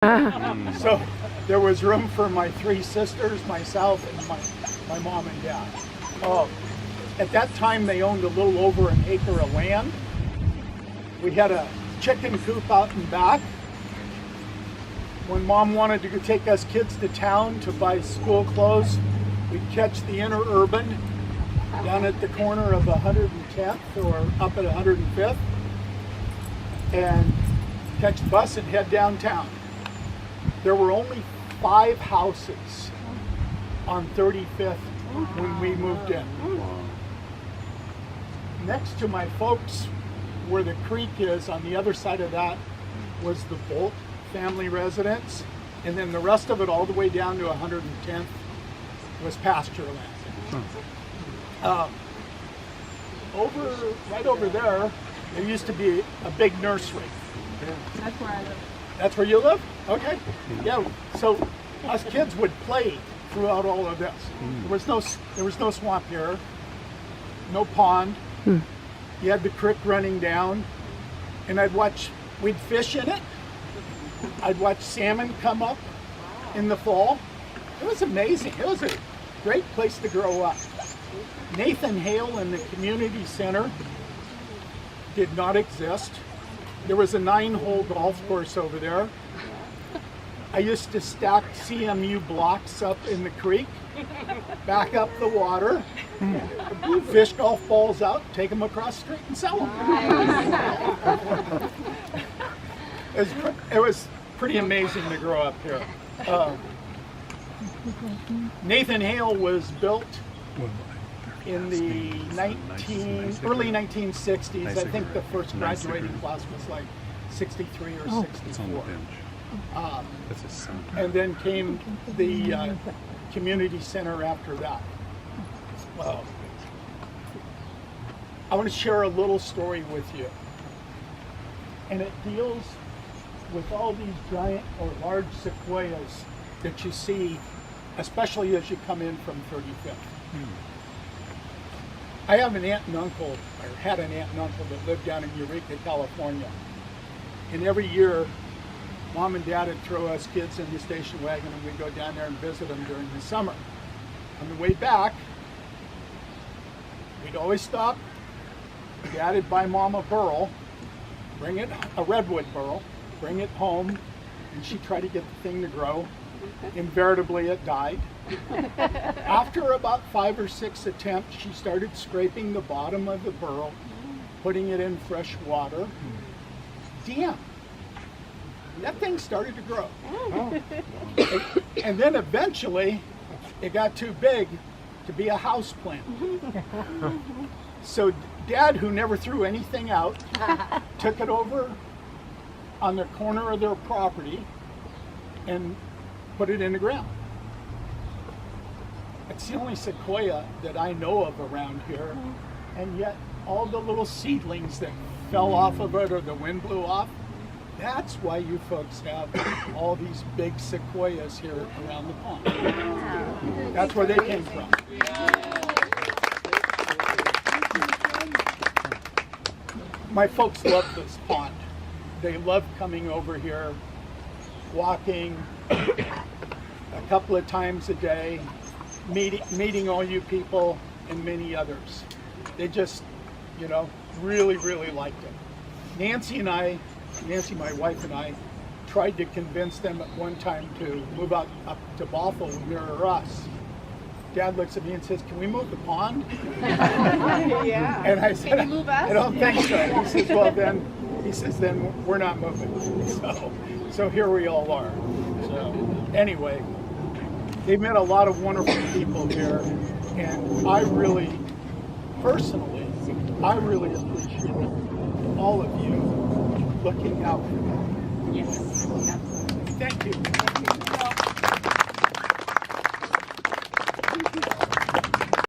So there was room for my three sisters, myself, and my mom and dad. At that time, they owned a little over an acre of land. We had a chicken coop out in back. When Mom wanted to take us kids to town to buy school clothes, we'd catch the interurban down at the corner of 110th or up at 105th and catch the bus and head downtown. There were only 5 houses on 35th when we moved in. Next to my folks, where the creek is, on the other side of that was the Bolt family residence, and then the rest of it all the way down to 110th was pasture land. Right over there used to be a big nursery. That's where I live. That's where you live? Okay. Yeah. So us kids would play throughout all of this. There was no swamp here, no pond. You had the creek running down, and we'd fish in it. I'd watch salmon come up in the fall. It was amazing. It was a great place to grow up. Nathan Hale in the community center did not exist. There was a 9-hole golf course over there. I used to stack CMU blocks up in the creek, back up the water, fish golf balls out, take them across the street and sell them. It was pretty amazing to grow up here. Nathan Hale was built in the early 1960s. I think the first graduating class was like 63 or 64. And then came the community center after that. I want to share a little story with you. And it deals with all these giant or large sequoias that you see, especially as you come in from 35th. I have an aunt and uncle, or had an aunt and uncle that lived down in Eureka, California. And every year, Mom and Dad would throw us kids in the station wagon and we'd go down there and visit them during the summer. On the way back, we'd always stop. Dad would buy Mom a burl, a redwood burl, bring it home, and she'd try to get the thing to grow. Invariably, it died. After about 5 or 6 attempts, she started scraping the bottom of the burl, putting it in fresh water. Damn, that thing started to grow. And then eventually, it got too big to be a house plant. So Dad, who never threw anything out, took it over on the corner of their property and put it in the ground. It's the only sequoia that I know of around here, and yet all the little seedlings that fell off of it or the wind blew off, that's why you folks have all these big sequoias here around the pond. That's where they came from. My folks love this pond. They love coming over here, walking a couple of times a day, meeting all you people and many others. They just, really, really liked it. Nancy, my wife and I, tried to convince them at one time to move up to Bothell near us. Dad looks at me and says, "Can we move the pond?" Yeah. And I said, "Can you move us?" "I don't think so." He says, then we're not moving. So here we all are. So anyway, they've met a lot of wonderful people here, and I really appreciate all of you looking out for them. Yes, absolutely. Thank you.